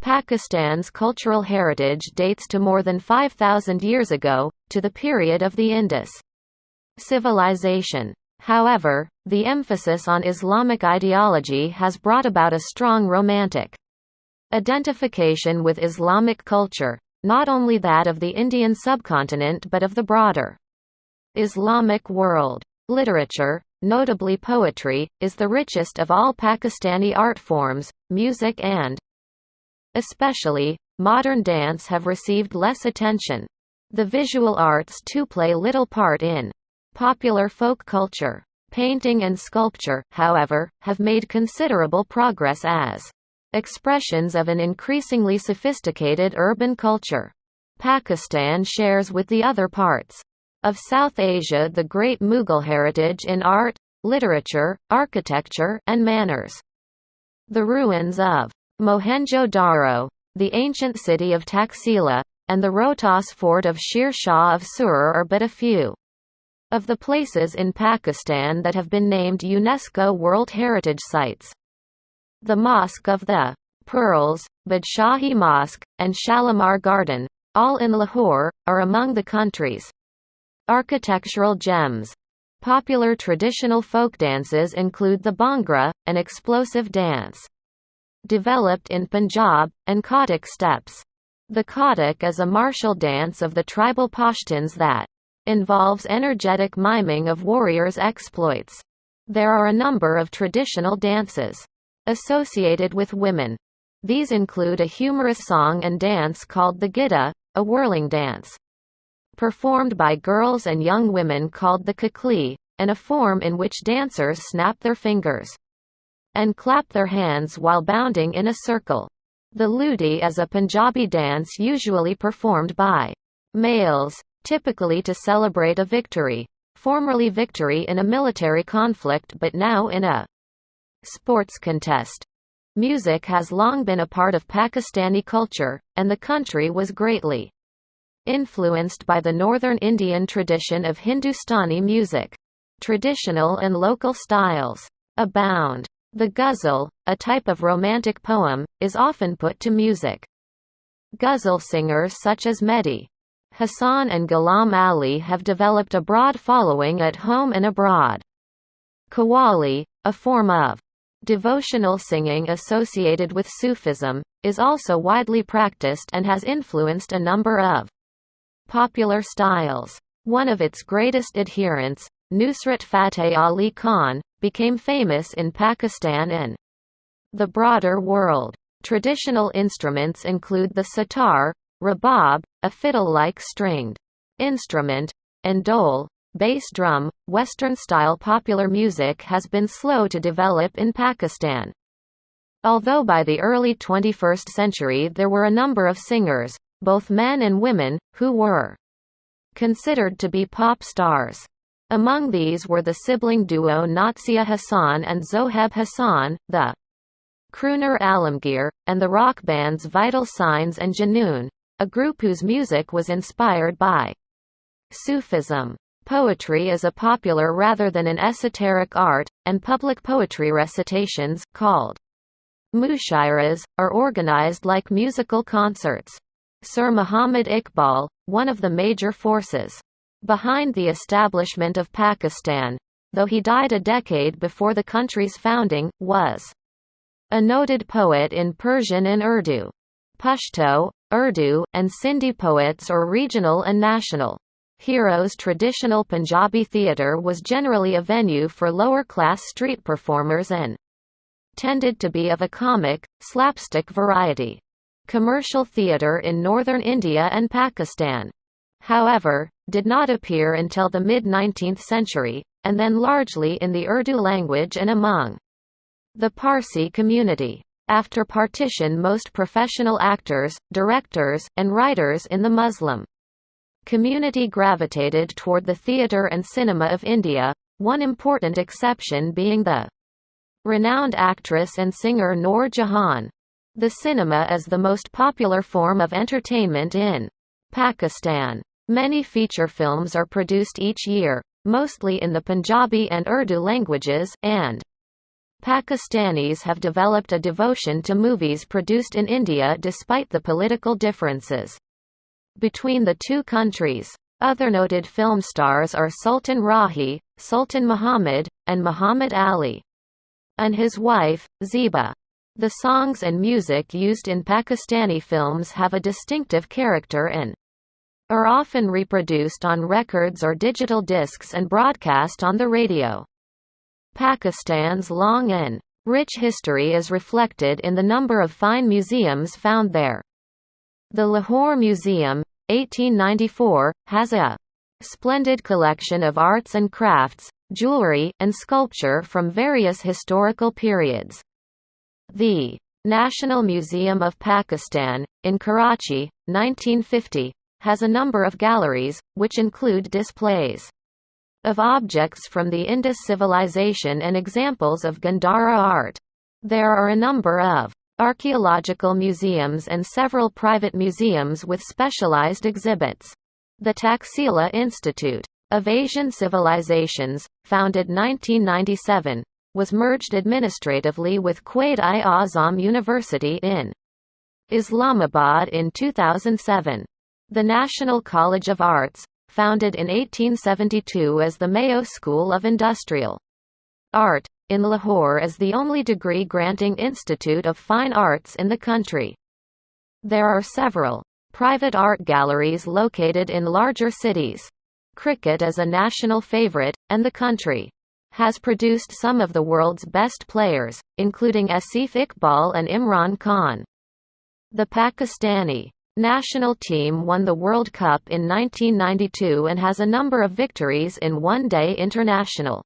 Pakistan's cultural heritage dates to more than 5,000 years ago, to the period of the Indus civilization. However, the emphasis on Islamic ideology has brought about a strong romantic identification with Islamic culture, not only that of the Indian subcontinent but of the broader Islamic world. Literature, notably poetry, is the richest of all Pakistani art forms. Music and especially modern dance have received less attention. The visual arts too play little part in popular folk culture. Painting and sculpture, however, have made considerable progress as expressions of an increasingly sophisticated urban culture. Pakistan shares with the other parts of South Asia the great Mughal heritage in art, literature, architecture, and manners. The ruins of Mohenjo-Daro, the ancient city of Taxila, and the Rohtas fort of Sher Shah of Sur are but a few of the places in Pakistan that have been named UNESCO World Heritage Sites. The Mosque of the Pearls, Badshahi Mosque, and Shalimar Garden, all in Lahore, are among the country's architectural gems. Popular traditional folk dances include the Bhangra, an explosive dance developed in Punjab, and Kathak steps. The Kathak is a martial dance of the tribal Pashtuns that involves energetic miming of warriors' exploits. There are a number of traditional dances associated with women. These include a humorous song and dance called the Gidda, a whirling dance performed by girls and young women called the Kakli, and a form in which dancers snap their fingers and clap their hands while bounding in a circle. The Ludi is a Punjabi dance usually performed by males, typically to celebrate a victory, formerly victory in a military conflict but now in a sports contest. Music has long been a part of Pakistani culture, and the country was greatly influenced by the northern Indian tradition of Hindustani music. Traditional and local styles abound. The ghazal, a type of romantic poem, is often put to music. Ghazal singers such as Mehdi Hasan and Ghulam Ali have developed a broad following at home and abroad. Qawwali, a form of devotional singing associated with Sufism, is also widely practiced and has influenced a number of popular styles. One of its greatest adherents, Nusrat Fateh Ali Khan, became famous in Pakistan and the broader world. Traditional instruments include the sitar, rabab, a fiddle-like stringed instrument, and dole, bass drum. Western-style popular music has been slow to develop in Pakistan. Although by the early 21st century there were a number of singers, both men and women, who were considered to be pop stars. Among these were the sibling duo Natsiya Hassan and Zoheb Hassan, the crooner Alamgir, and the rock bands Vital Signs and Junoon, a group whose music was inspired by Sufism. Poetry is a popular rather than an esoteric art, and public poetry recitations, called mushairas, are organized like musical concerts. Sir Muhammad Iqbal, one of the major forces behind the establishment of Pakistan, though he died a decade before the country's founding, was a noted poet in Persian and Urdu. Pashto, Urdu, and Sindhi poets or regional and national heroes. Traditional Punjabi theatre was generally a venue for lower-class street performers and tended to be of a comic, slapstick variety. Commercial theatre in northern India and Pakistan, however, did not appear until the mid-19th century, and then largely in the Urdu language and among the Parsi community. After partition, most professional actors, directors, and writers in the Muslim community gravitated toward the theatre and cinema of India, one important exception being the renowned actress and singer Noor Jahan. The cinema is the most popular form of entertainment in Pakistan. Many feature films are produced each year, mostly in the Punjabi and Urdu languages, and Pakistanis have developed a devotion to movies produced in India despite the political differences between the two countries. Other noted film stars are Sultan Rahi, Sultan Muhammad, and Muhammad Ali, and his wife, Zeba. The songs and music used in Pakistani films have a distinctive character and are often reproduced on records or digital discs and broadcast on the radio. Pakistan's long and rich history is reflected in the number of fine museums found there. The Lahore Museum, 1894, has a splendid collection of arts and crafts, jewelry, and sculpture from various historical periods. The National Museum of Pakistan, in Karachi, 1950, has a number of galleries, which include displays of objects from the Indus civilization and examples of Gandhara art. There are a number of archaeological museums and several private museums with specialized exhibits. The Taxila Institute of Asian Civilizations, founded 1997, was merged administratively with Quaid-i-Azam University in Islamabad in 2007. The National College of Arts, founded in 1872 as the Mayo School of Industrial Art, in Lahore is the only degree-granting institute of fine arts in the country. There are several private art galleries located in larger cities. Cricket is a national favorite, and the country has produced some of the world's best players, including Asif Iqbal and Imran Khan. The Pakistani national team won the World Cup in 1992 and has a number of victories in one-day international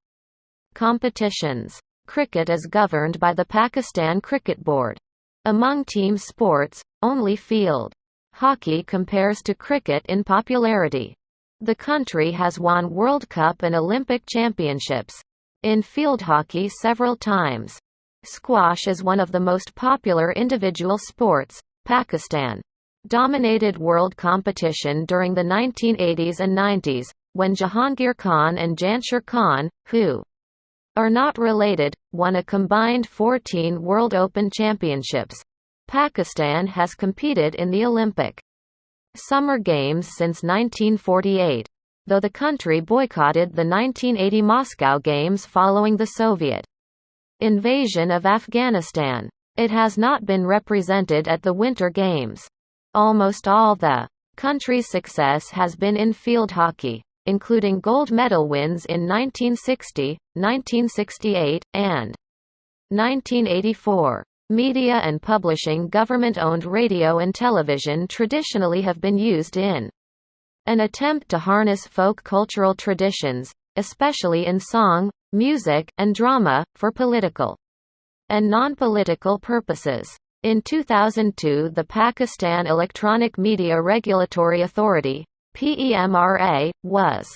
competitions. Cricket is governed by the Pakistan Cricket Board. Among team sports, only field hockey compares to cricket in popularity. The country has won World Cup and Olympic championships in field hockey several times. Squash is one of the most popular individual sports. Pakistan dominated world competition during the 1980s and 90s, when Jahangir Khan and Jansher Khan, who are not related, won a combined 14 World Open Championships. Pakistan has competed in the Olympic Summer Games since 1948, though the country boycotted the 1980 Moscow Games following the Soviet invasion of Afghanistan. It has not been represented at the Winter Games. Almost all the country's success has been in field hockey, including gold medal wins in 1960, 1968, and 1984. Media and publishing. Government-owned radio and television traditionally have been used in an attempt to harness folk cultural traditions, especially in song, music, and drama, for political and non-political purposes. In 2002, the Pakistan Electronic Media Regulatory Authority (PEMRA) was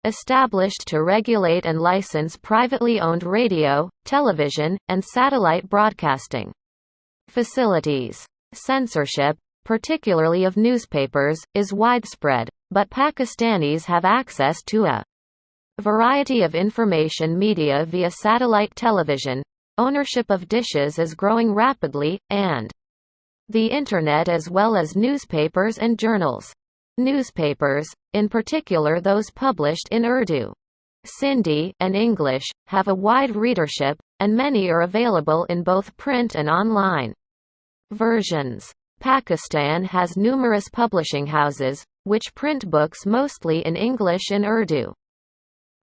established to regulate and license privately owned radio, television, and satellite broadcasting facilities. Censorship, particularly of newspapers, is widespread, but Pakistanis have access to a variety of information media via satellite television. Ownership of dishes is growing rapidly, and the Internet, as well as newspapers and journals. Newspapers, in particular those published in Urdu, Sindhi, and English, have a wide readership, and many are available in both print and online versions. Pakistan has numerous publishing houses, which print books mostly in English and Urdu.